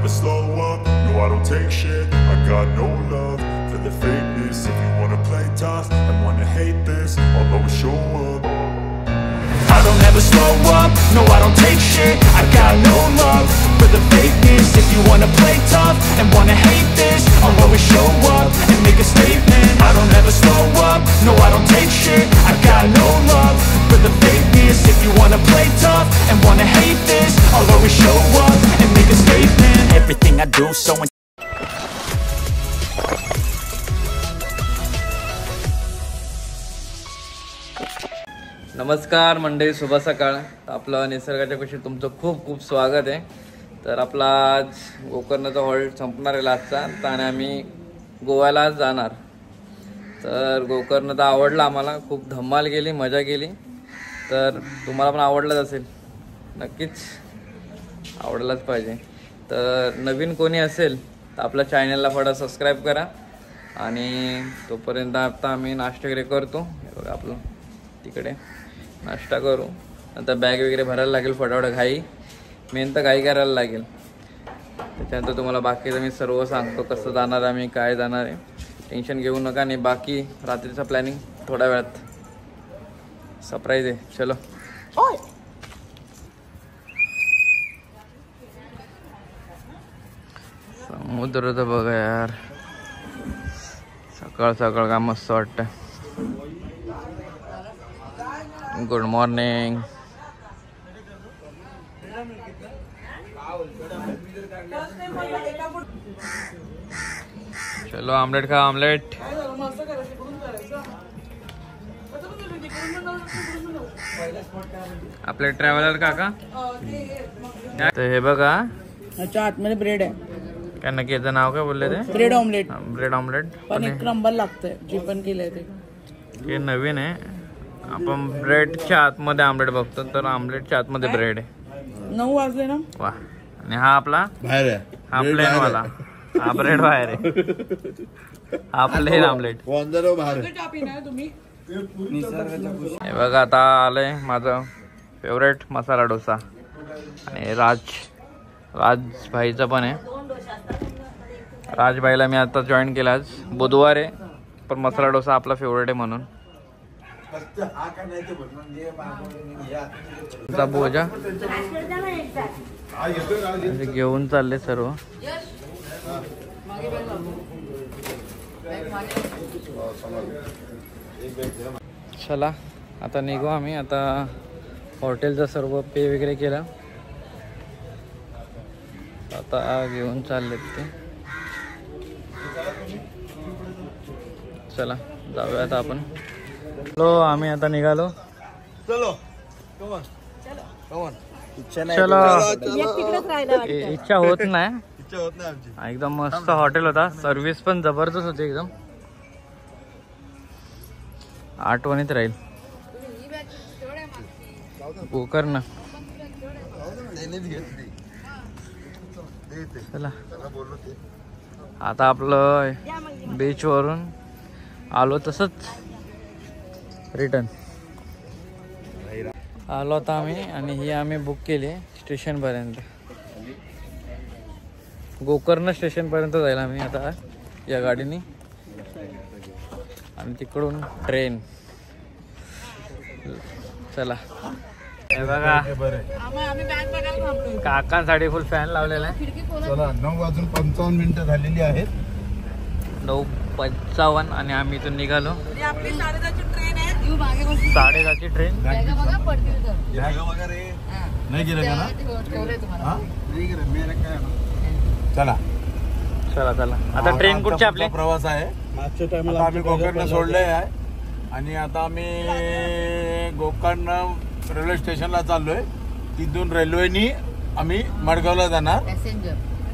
never slow up, no I don't take shit. I got no love for the fakeness. If you wanna play tough and wanna hate this, I'll always show up. I don't ever slow up, no I don't take shit. I got no love for the fakeness. If you wanna play tough and wanna hate this, I'll always show up and make a statement. I don't ever slow up, no I don't take shit. I got no love for the fakeness. If you wanna play tough and wanna hate this, I'll always show up and make a statement. Everything I do so नमस्कार मंडळी, शुभ सकाळ. आपलं निसर्गाच्या कुशीत तुमचं खूप खूप स्वागत आहे. तर आपला आज गोकर्णचा हॉल्ट संपणार आहे लास्टचा, आणि आम्ही गोव्याला जाणार. तर गोकर्ण तर आवडला आम्हाला, खूप धमाल केली, मजा केली. तर तुम्हाला पण आवडलंच असेल, नक्कीच आवडलाच पाहिजे. तर नवीन कोणी असेल तर आपल्या चॅनलला थोडा सबस्क्राईब करा. आणि तोपर्यंत आता आम्ही नाश्ता वगैरे करतो. बघा आपलं तिकडे नाश्ता करू, नंतर बॅग वगैरे भरायला लागेल फटाफट. घाई मेन तर घाई करायला लागेल. त्याच्यानंतर तुम्हाला बाकीचं मी सर्व सांगतो, कसं जाणार आम्ही, काय जाणार आहे. टेन्शन घेऊ नका. आणि बाकी रात्रीचं प्लॅनिंग थोड्या वेळात सरप्राईज आहे. चलो. समुद्र तर बघा यार, सकाळ सकाळ का मस्त वाटतं. Good morning. चलो ऑमलेट खा, ऑमलेट. आपले ट्रॅव्हलर काका. तर हे बघा, आतमध्ये ब्रेड आहे. काय नक्की याचं नाव काय बोलले ते? Bread omelette. ब्रेड ऑमलेट पण एक नंबर लागतंय, जे पण केलंय ते. हे नवीन आहे. आपण ब्रेडच्या आतमध्ये आमलेट बघतो, तर आमलेटच्या आतमध्ये ब्रेड आहे. 9 वाजले ना. वा. आणि हा आपला बाहेर आहे, हा प्लेन वाला. हा ब्रेड बाहेर आहे, हा प्लेन आमलेट. बाहेर आहे. हे बघा, आता आलंय माझं फेवरेट मसाला डोसा. आणि राजभाईचा पण आहे. राजभाईला मी आता जॉईन केला. आज बुधवार आहे, पण मसाला डोसा आपला फेवरेट आहे म्हणून. बोजा घेऊन चालले सर्व. चला आता निघू आम्ही. आता हॉटेलचा सर्व पे वगैरे केला, आता घेऊन चाललेत ते. चला जाऊया आता आपण. चलो आम्ही आता निघालो. चलो. चलो. इच्छा होत नाही. आमची. एकदम मस्त हॉटेल होता, सर्व्हिस पण जबरदस्त होती एकदम. आठवणीत राहील गोकर्ण. चला आता आपलं बीच वरून आलो, तसंच रिटर्न आलो आता आम्ही. आणि ही आम्ही बुक केली स्टेशनपर्यंत. गोकर्ण स्टेशनपर्यंत जाईल आम्ही आता या गाडीने. आणि तिकडून ट्रेन. चला. हे बघा, काकांसाठी फुल फॅन लावलेला आहे. चला 9:55 झालेली आहेत. 9:55 आणि आम्ही इथून निघालो. आपली 10:30ची ट्रेन आहे. 10:30ची ट्रेन. नाही गेलं का ना? चला चला चला. आता ट्रेन कुठची आपली? प्रवास आहे. आता आम्ही गोकर्ण सोडले आहे आणि आता आम्ही गोकर्ण रेल्वे स्टेशनला चाललोय. तिथून रेल्वेनी आम्ही मडगावला जाणार.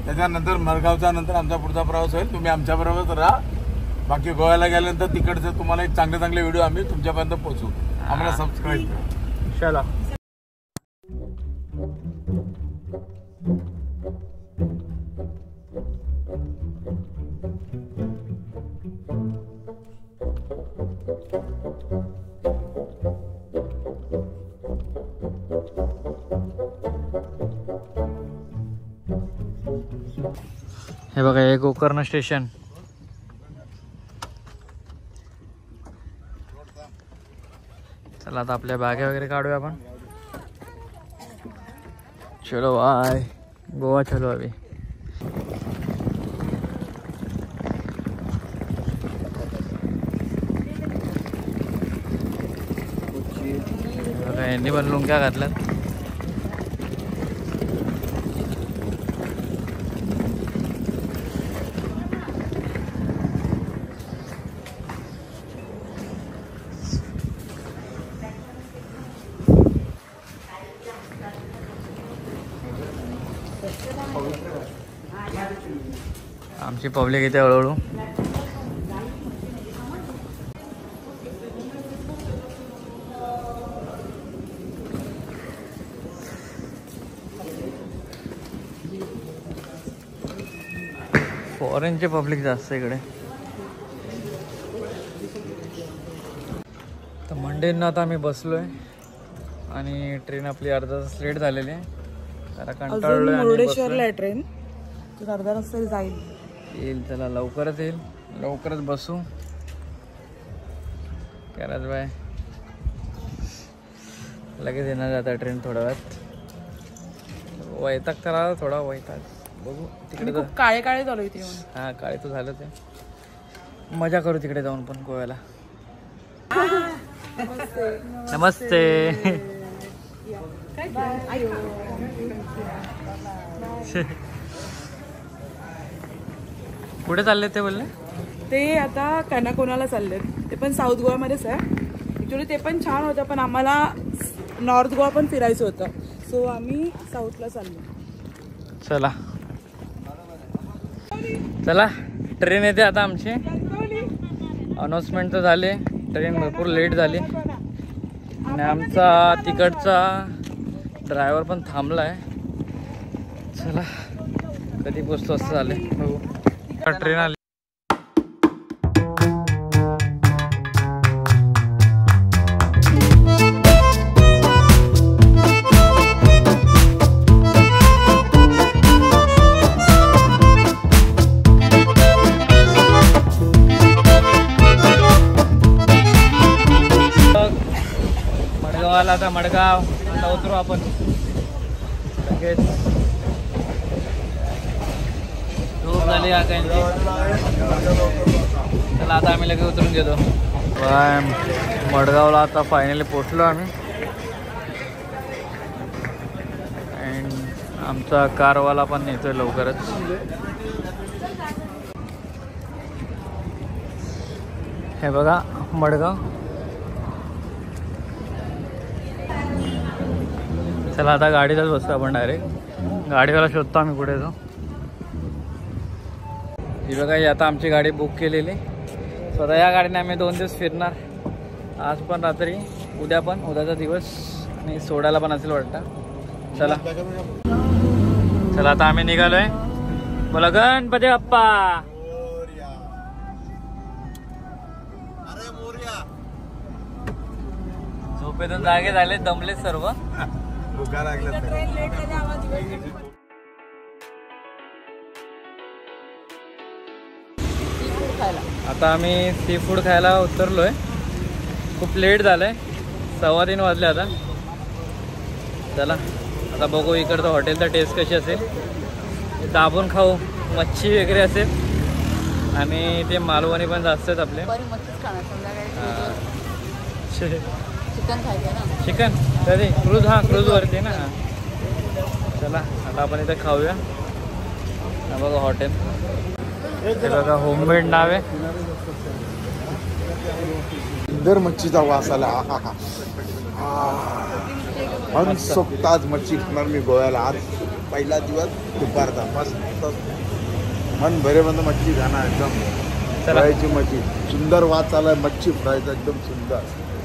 त्याच्यानंतर मडगावच्या नंतर आमचा पुढचा प्रवास होईल. तुम्ही आमच्या बरोबर राहा. बाकी गोव्याला गेल्यानंतर तिकडचं तुम्हाला एक चांगले चांगले व्हिडिओ आम्ही तुमच्यापर्यंत पोहोचू. आम्हाला सबस्क्राईब करा. चला. हे बघा हे गोकर्ण स्टेशन. चला आता आपल्या बॅगा वगैरे काढूया आपण. चलो बाय गोवा चलो अभी. यांनी पण लुंग्या घातल्यात. आमची पब्लिक इथे हळूहळू. फॉरेनचे पब्लिक जास्त इकडे. तर मंडेंना आता आम्ही बसलोय आणि ट्रेन आपली अर्धा तास लेट झालेली आहे. जरा कंटाळलोय. मुर्डेश्वरला आहे ट्रेन, तर अर्धा रस्ता जाईल. येईल चला लवकरच येईल. लवकरच बसू. कराच बाय लगेच येणार जाता ट्रेन थोड्या वेळात. वैताग करा थोडा वैताग. बघू तिकडे खूप काळे काळे चालू इथे. हा काळे तर झालं ते. मजा करू तिकडे जाऊन पण गोव्याला. नमस्ते. कुठे चालले ते बोलले? ते आता कॅनाकोनाला चाललेत. ते पण साऊथ गोवामध्येच आहे ऍक्च्युली. ते पण छान होतं पण आम्हाला नॉर्थ गोवा पण फिरायचं होतं, सो आम्ही साऊथला चाललो. चला चला ट्रेन येते आता आमची. अनाउन्समेंट तर झाले. ट्रेन भरपूर लेट झाली आणि आमचा तिकडचा ड्रायव्हर पण थांबला आहे. चला कधी पोचतो असं झाले. बघू ट्रेन आली. मडगावाला आता मडगाव आता उतरू आपण लगेच. झोप झाली का काही. चला आता आम्ही लगेच उतरून घेतो. बाय मडगावला आता फायनली पोचलो आम्ही. अँड आमचा कारवाला पण येतोय लवकरच. हे बघा मडगाव. चला आता गाडीलाच बसतो आपण डायरेक्ट. गाडीवाला शोधतो आम्ही कुठे तो. ही बघा ही आता आमची गाडी बुक केलेली. स्वतः या गाडीने आम्ही 2 दिवस फिरणार. आज पण रात्री, उद्या पण, उद्याचा दिवस आणि सोडायला पण असेल वाटतं. चला चला आता आम्ही निघालोय. बोला गणपती बाप्पा. झोपेतून जागे झाले, दमले सर्व. आता आम्ही सी फूड खायला उतरलोय. खूप लेट झालंय. 3:15 वाजले आता. चला आता बघू इकडचं हॉटेलचा टेस्ट कशी असेल. दाबून खाऊ. मच्छी वगैरे असेल आणि ते मालवणी पण जास्त आहेत आपले. चिकन तरी क्रूज. हा क्रूज वरती ना. चला आता आपण इथे खाऊया. हा बघा हॉटेल. हे बघा होममेड नाव आहे. सुंदर मच्छीचा वास आला. मनसोक्त आज मच्छी खाणार मी गोव्याला. आज पहिला दिवस दुपारचा. मस्त मन भरेबंद मच्छी खाणार. एकदम फ्रायची मच्छी. सुंदर वास आलाय मच्छी फ्रायचा. एकदम सुंदर.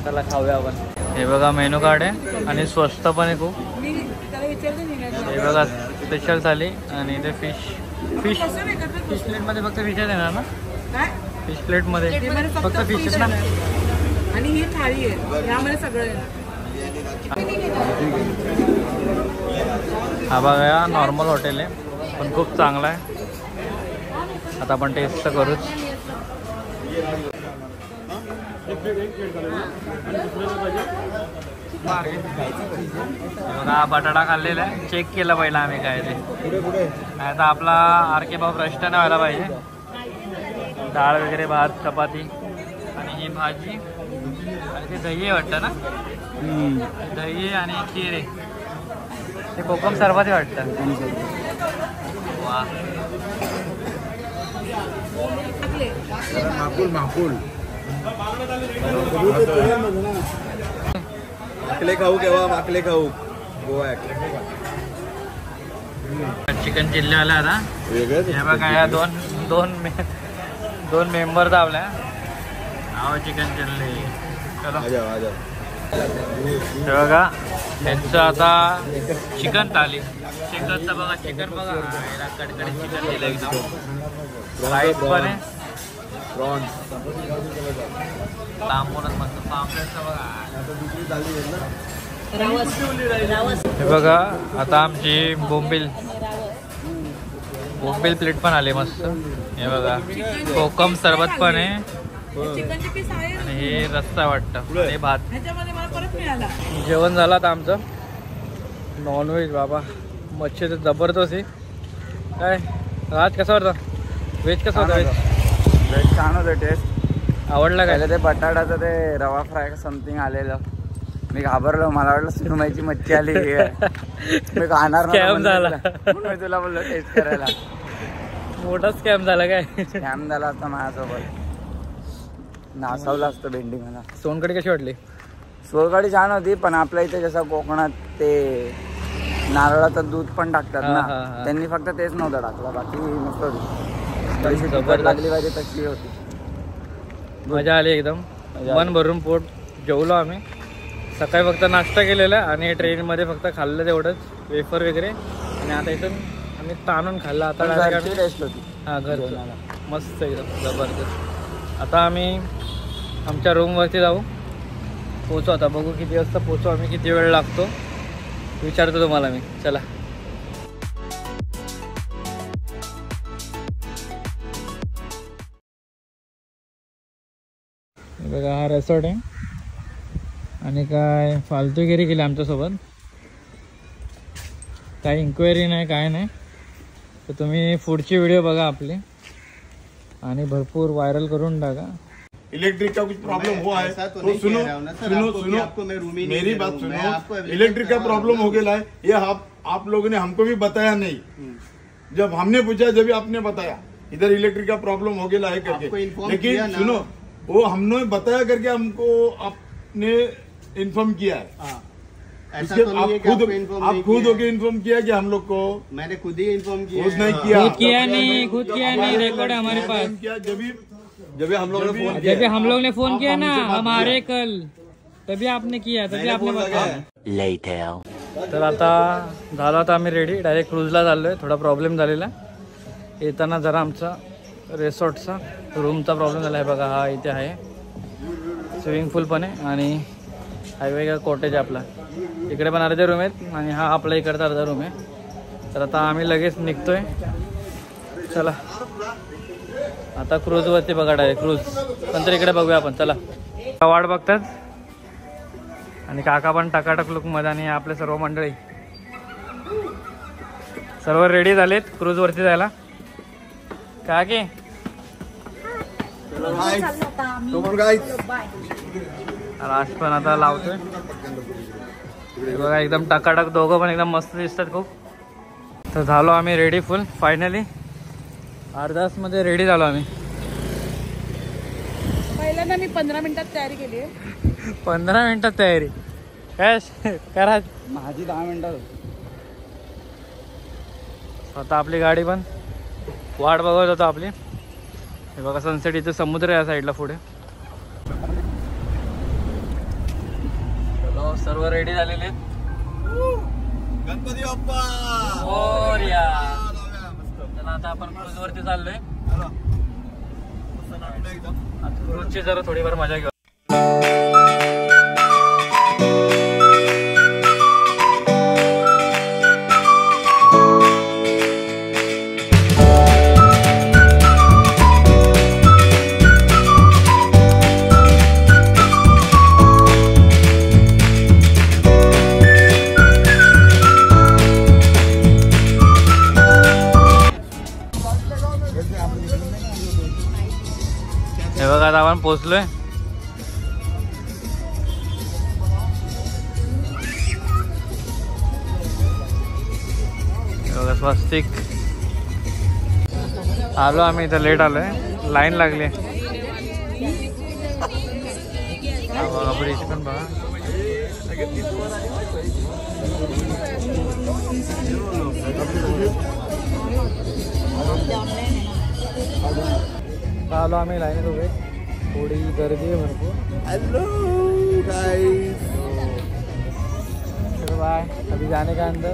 चला खाऊया आपण. हे बघा मेनू कार्ड आहे आणि स्वस्त पण आहे खूप. हे बघा स्पेशल थाली आणि इथे फिश प्लेटमध्ये फक्त फिश देणार ना. फिश प्लेटमध्ये फक्त फिशच ना. आणि ही थाळी आहे, यामध्ये सगळं येणार. हा बघा नॉर्मल हॉटेल आहे. पण खूप चांगला आहे. आता आपण टेस्ट तर करूच. बघा बटाटा खाल्लेला आहे, चेक केलं पहिला आम्ही काय ते. नाही तर आपला आरके भाऊ भ्रष्ट नाही व्हायला पाहिजे. डाळ वगैरे, भात, चपाती आणि ही भाजी आणि ते दही आहे वाटतं ना. दही आणि खीर आहे. ते कोकम सरबत वाटतं. वा माकुल माकले खाऊ केव्हा माकले खाऊ गोवा. चिकन चिल्ली आला आता. हे बघा या दोन मेंबर धावल्या. नाव चिकन चिल्ली. चलो हे बघा त्यांचं आता चिकन थाली. चिकनचं बघा, चिकन बघा कडकडे चिकन दिलं एकदम. राईस पण आहे, प्रॉन्स लांबूनच मस्त. पापलेटचं बघा. हे बघा आता आमची बोंबील प्लेट पण आली मस्त. हे बघा कोकम सरबत पण आहे आणि हे रस्सा वाटतं आणि भात. जेवण झालं आता आमचं. नॉनव्हेज बाबा, मच्छी तर जबरदस्त आहे. काय आज कसं होतं? व्हेज कसं होतं? व्हेज छान होतं. टेस्ट आवडला काय? ते बटाटाचं ते रवा फ्राय समथिंग आलेलं. मी घाबरलो, मला वाटलं सुरमईची मच्छी आली. मी खाणार स्कॅम झाला. मी तुला बोललो टेस्ट करायला. मोठा स्कॅम झाला काय? स्कॅम झाला असता माझ्यासोबत. नासावलं असतं भेंडी मला. सोनकडी कशी वाटली? सोलकढी छान होती, पण आपल्या इथे जसं कोकणात ते नारळाचं दूध पण टाकतात ना, त्यांनी फक्त तेच नव्हतं टाकलं, बाकी मस्त होती. लागली पाहिजे तशी होती. मजा आली एकदम. मन भरून पोट जेवलो आम्ही. सकाळी फक्त नाश्ता केलेला आणि ट्रेनमध्ये फक्त खाल्लं तेवढंच, वेफर वगैरे. आणि आता इथून आम्ही ताणून खाल्लं. आता टेस्ट होती. हां घरचं मस्त एकदम जबरदस्त. आता आम्ही आमच्या रूमवरती जाऊ, पोचू. आता बघू किती वाजता पोचू आम्ही, किती वेळ लागतो विचारतो तुम्हाला मी. चला बघा हा रेसॉर्ट आहे. आणि काय फालतूगिरी केली आमच्यासोबत. काही इन्क्वायरी नाही, काय नाही. तर तुम्ही पुढची व्हिडिओ बघा आपली आणि भरपूर व्हायरल करून टाका. इलेक्ट्रिक का कुछ प्रॉब्लम हुआ है तो सुनो मेरी बात सुनो. इलेक्ट्रिक का प्रॉब्लम हो गया है, ये आप लोगों ने हमको भी बताया नहीं. जब हमने पूछा जब आपने बताया इधर इलेक्ट्रिक का प्रॉब्लम हो गया है करके. लेकिन सुनो, वो हमने बताया करके हमको आपने इन्फॉर्म किया है. ऐसा तो नहीं है कि आप खुद होके इन्फॉर्म किया कि हम लोग को. मैंने खुद ही इन्फॉर्म किया. खुद नहीं किया. खुद किया नहीं. रिकॉर्ड है हमारे पास. जब हम लोग ने फोन किया ना हमारे कल, तभी आपने किया, तभी आपने बताया. तर आता झालं. आता आम्ही रेडी, डायरेक्ट क्रूजला चाललोय. थोडा प्रॉब्लेम झालेला येताना, जरा आमचा रिसॉर्टचा रूमचा प्रॉब्लेम झाला आहे. बघा हा इथे आहे, स्विमिंग पूल पण आहे आणि हायवे का कॉटेज आपला. इकडे पण अर्धे रूम आहेत आणि हा आपला इकडचा अर्धा रूम आहे. तर आता आम्ही लगेच निघतोय. चला आता क्रूजवरती बघा, डायरेक्ट क्रूज. नंतर इकडे बघूया आपण. चला वाट बघतात आणि काका पण टकाटक लुकमध्ये आणि आपले सर्व मंडळी सर्व रेडी झालेत क्रूजवरती जायला. काय की राज पण आता लावतोय. बघा एकदम टकाटक, दोघं पण एकदम मस्त दिसतात खूप. तर झालो आम्ही रेडी फुल फायनली. अर्धा तासमध्ये रेडी झालो आम्ही. पहिल्यांदा मी 15 मिनिटात तयारी केली आहे. 15 मिनिटात तयारी काय करा? माझी 10 मिनिटात. आता आपली गाडी पण वाट बघत होतो आपली. हे बघा सनसेट, इथे समुद्र आहे या साईडला पुढे. सर्व रेडी झालेले आहेत. गणपती बाप्पा. चला आता आपण क्रूजवरती चाललोय. क्रूजची जरा थोडीफार मजा घेऊ. हे बघा आता आपण पोचलोय. बघा स्वस्तिक. आलो आम्ही इथं, लेट आलोय, लाईन लागली. बघा ब्रिज पण बघा. आलो आम्ही लाईनीत उभे. थोडी गर्दी आहे भरपूर. हॅलो गाईस. चलो बाय. अभी जाने का अंदर.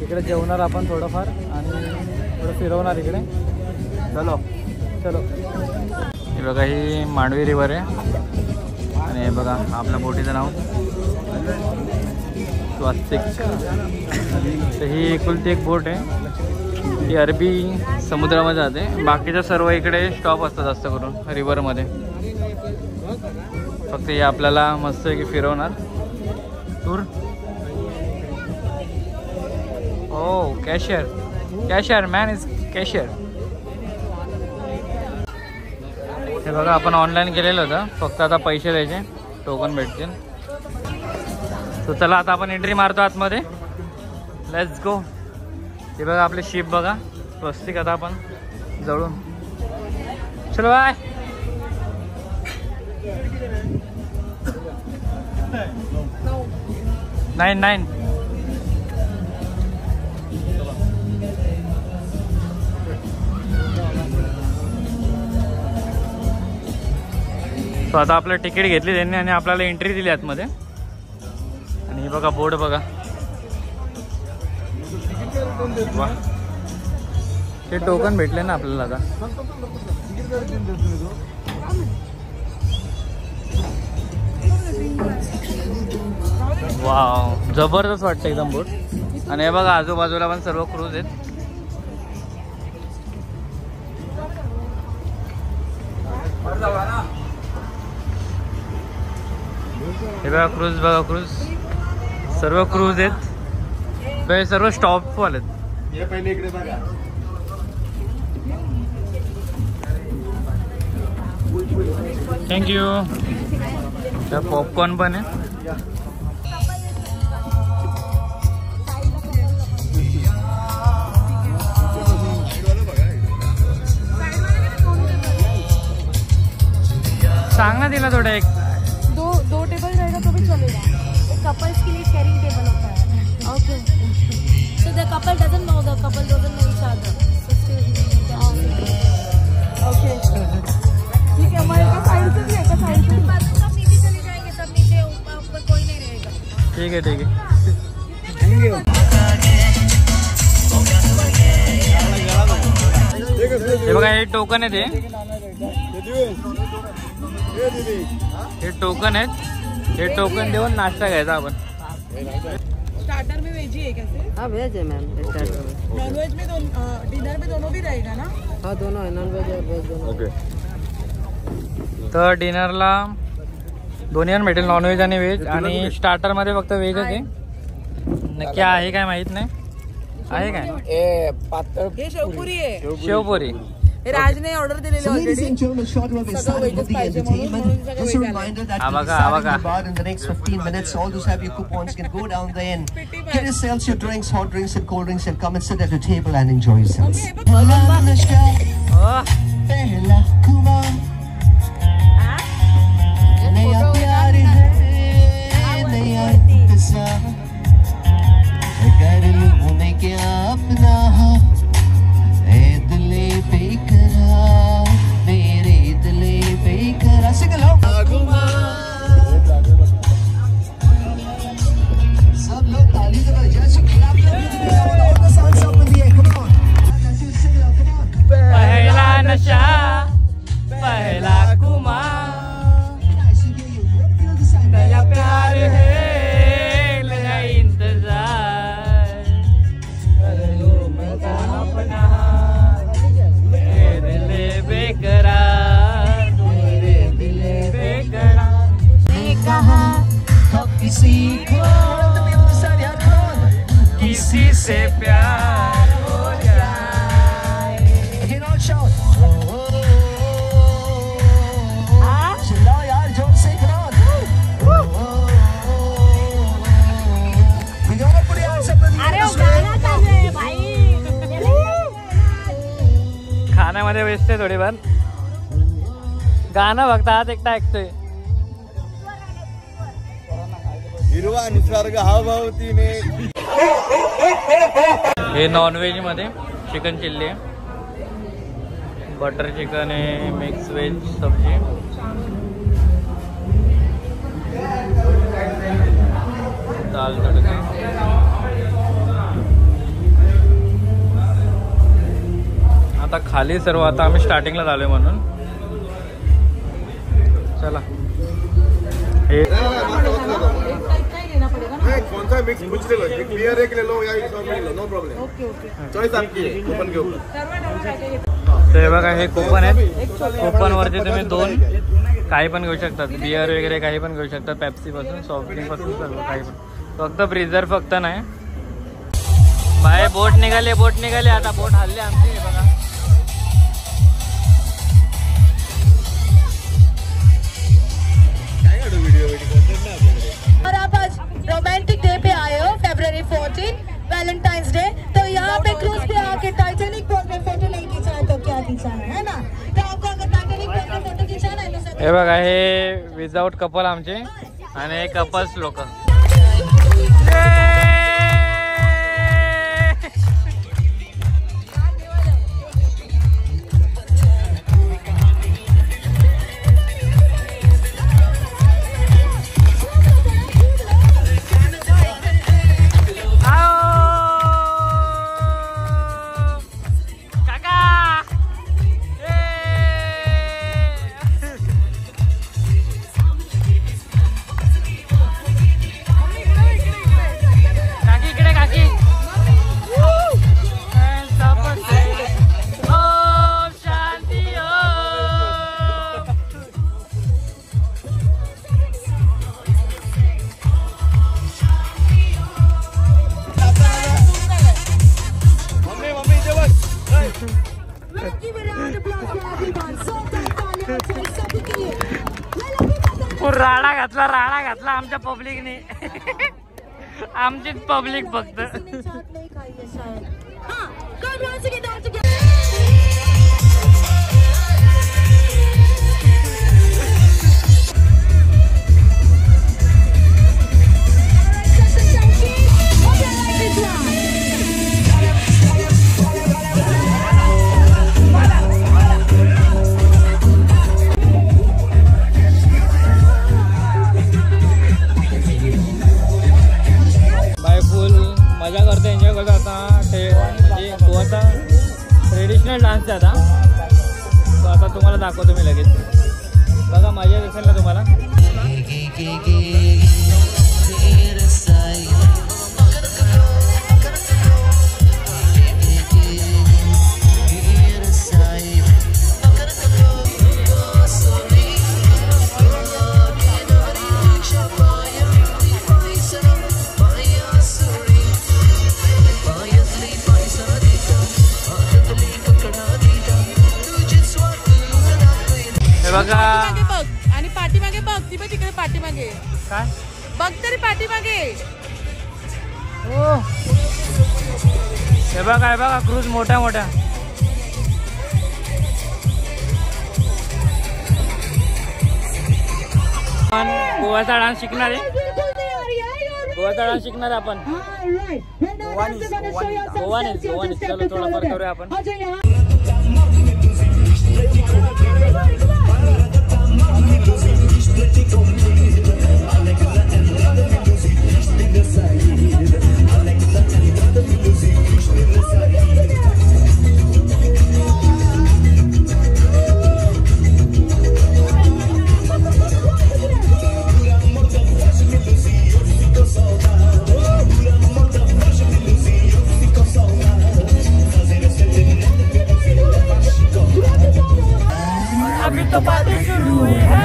इकडे जेवणार आपण थोडंफार आणि थोडं फिरवणार इकडे. चलो चलो. हे बघा ही मांडवी रिवर आहे आणि हे बघा आपल्या बोटीचं नाव स्वस्तिक. तर ही एकुलती एक बोट आहे. ती अरबी समुद्रामध्ये जाते. बाकीच्या सर्व इकडे स्टॉप असतात जास्त करून रिव्हरमध्ये. फक्त हे आपल्याला मस्त आहे की फिरवणार tour. Oh cashier, cashier man is cashier. हे बघा आपण ऑनलाईन केलेलं होतं, फक्त आता पैसे द्यायचे, टोकन भेटतील. तर चला आता आपण एंट्री मारतो आतमध्ये. Let's go. हे बघा आपले शिप बघा स्वस्तिक. आता आपण जवळून चलो बाय. Nine nine. सो आता आपलं तिकीट घेतली त्यांनी आणि आपल्याला एंट्री दिली आतमध्ये. आणि हे बघा बोर्ड बघा. वा, ते टोकन भेटले ना आपल्याला आता. वाव, जबरदस्त वाटतं एकदम बोट. आणि हे बघा आजूबाजूला पण सर्व क्रूज आहेत. हे बघा क्रूज, बघा क्रूज, सर्व क्रूज आहेत. सर्व स्टॉप वाले. पहिले इकडे बघा. थँक्यू. तर पॉपकॉर्न पण आहे. सांग ना तिला थोडं. एक दो टेबल रहेगा तो भी चलेगा. कपल्स के लिए शेयरिंग टेबल होता है. Okay. So the couple doesn't know each other. Okay ठीक है. हमारे का साइड से भी है, का साइड से सब नीचे चले जाएंगे, सब नीचे, ऊपर कोई नहीं रहेगा. ठीक है ठीक है. हे बघा हे टोकन आहे. हे टोकन आहेत. हे टोकन देऊन नाश्ता घ्यायचा आपण. स्टार्टर में वेज ही है कैसे? हाँ वेज है मैम. स्टार्टर में नॉन वेज में डिनर में दोनों भी रहेगा ना? हाँ दोनों है, नॉन वेज और वेज दोनों. ओके. तर डिनरला दोन्ही भेटेल, नॉनव्हेज आणि व्हेज. आणि स्टार्टरमध्ये फक्त व्हेजच आहे. नक्की आहे काय माहित नाही. आहे काय? पातळ. हे शेवपुरी आहे. शेवपुरी. हे राजने ऑर्डर दिलेली ऑलरेडी. सगळं वेजच पाहिजे म्हणून हा बघा हा बघा. in the next 15 minutes. All those have your coupons can go down there and get yourselves your drinks, hot drinks and cold drinks, and come and sit at the table and enjoy yourselves. पहला कुमार नया प्यार है, नया इंतजार कर लूं मैं क्या अपना ए दिले बेकरार, मेरे दिले बेकरार. Sing along. सब लोग ताली दबाओ. Just clap your hands. All the sounds up in the air. Come on. Sing along. Come on. पहला नशा, पहला कुमार, नया प्यार है, नया इंतजार, कर लो मैं अपना, मेरे दिले बेकरार, मेरे दिले बेकरार. ने कहा कब किसी को किसी से प्यार हो जाए. Hit on shout. गाण्यामध्ये व्यस्त थोडीफार. गाणं फक्त आज एकटा ऐकतोय. हिरवा निसर्ग हा भाव तिने. हे नॉनव्हेज मध्ये चिकन चिल्ली आहे, बटर चिकन आहे, मिक्स व्हेज सब्जी, दाल तडका. आता खाली सर्व. आता आम्ही स्टार्टिंगला झालोय म्हणून चला. हे कौन सा मिक्स पूछ ले लो, एक बियर एक ले लो या एक सॉल्ट ले लो, नो प्रॉब्लेम. चॉइस आपकी है, कूपन घेऊ. ते बघा हे कूपन आहेत. कूपन वरती तुम्ही 2 काही पण घेऊ शकतात. बियर वगैरे काही पण घेऊ शकतात, पेप्सी पासून सॉफ्ट ड्रिंक पासून सर्व काही पण. फक्त फ्रीजर फक्त नाही. बाहेर बोट निघाले आता बोट हल्ले आमची. हे बघा और आप आज रोमांटिक डे पे आए हो, February 14 वैलेंटाइंस डे, तो यहाँ पे क्रूज पे आके टाइटैनिक बोट में फोटो नहीं खींचा है तो क्या खींचा है ना? तो आपको अगर टाइटैनिक बोट में फोटो खींचाना है तो हे बघा हे विदाउट कपल आमचे आणि हे कपल्स लोक. राडा घातला आमच्या पब्लिकने. आमचीच पब्लिक फक्त. मजा करतो, एन्जॉय करतो. आता ते म्हणजे गोवाचा ट्रेडिशनल डान्स आहे आता. तो आता तुम्हाला दाखवतो मी लगेच. बघा मजा येत असेल ना तुम्हाला. बघा आणि पाठीमागे बघ, ती बघ तिकडे पाठीमागे. काय बघ तरी पाठीमागे. हो हे बघा क्रूज मोठ्या मोठ्या. गोवाचा डान्स शिकणार आहे. गोवाचा डान्स शिकणार आहे आपण. गोवानीच चलो थोडाफार करूया आपण. अभी तो बातें शुरू हुई है.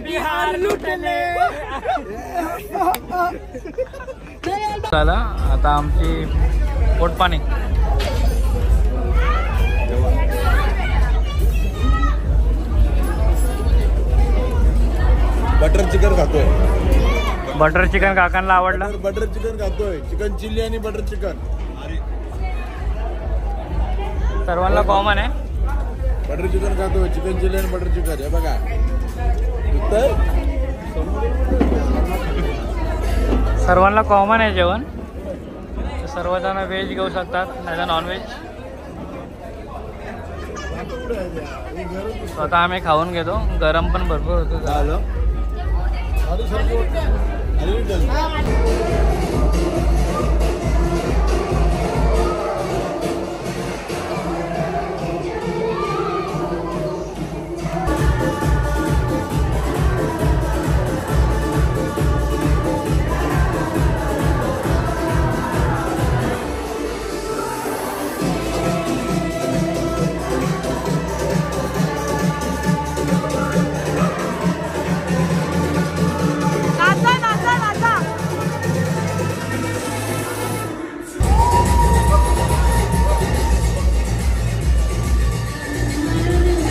बिहार लुटले. चला आता आमची पोटपाणी. बटर चिकन खातोय. बटर चिकन काकांना आवडलं. बटर चिकन खातोय. चिकन चिल्ली आणि बटर चिकन सर्वांना कॉमन आहे. बटर चिकन खातोय. चिकन चिल्ली आणि बटर चिकन हे बघा. सर्वांना कॉमन आहे जेवण. सर्वजण व्हेज घेऊ शकतात नाही तर नॉनव्हेज. स्वतः आम्ही खाऊन घेतो. गरम पण भरपूर होतं. झालं.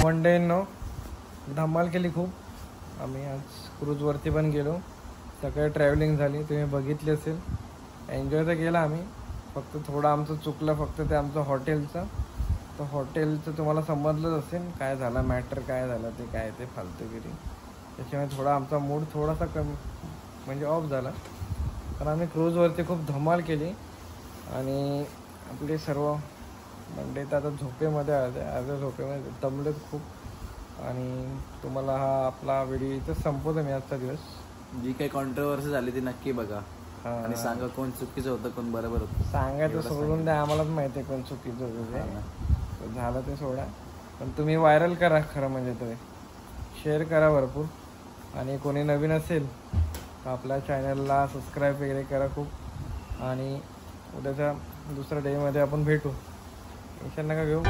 वन डे नो धमाल केली खूप. आम्ही आज क्रूजवरती पण गेलो. सकाळी ट्रॅव्हलिंग झाली, तुम्ही बघितली असेल. एन्जॉय तर केला आम्ही. फक्त थोडं आमचं चुकलं फक्त ते आमचं हॉटेलचं. तर हॉटेलचं तुम्हाला समजलंच असेल काय झालं, मॅटर काय झालं ते काय ते फालतूगिरी. त्याच्यामुळे थोडा आमचा मूड थोडासा कमी म्हणजे ऑफ झाला. पण आम्ही क्रूजवरती खूप धमाल केली आणि आपले सर्व मंडळी तर आता झोपेमध्ये आले. झोपेमध्ये दमलेत खूप. आणि तुम्हाला हा आपला व्हिडिओ इथं संपवतो मी आजचा दिवस. जी काही कॉन्ट्रोवर्सी झाली ती नक्की बघा आणि सांगा कोण चुकीचं होतं कोण बरोबर होतं. सांगायचं सोडून द्या, आम्हालाच माहिती आहे कोण चुकीचं होतं ते. झालं ते सोडा. पण तुम्ही व्हायरल करा. खरं म्हणजे तुम्ही शेअर करा भरपूर. आणि कोणी नवीन असेल तर आपल्या चॅनलला सबस्क्राईब वगैरे करा खूप. आणि उद्याच्या दुसऱ्या डेमध्ये आपण भेटू. टेन्शन नका घेऊ.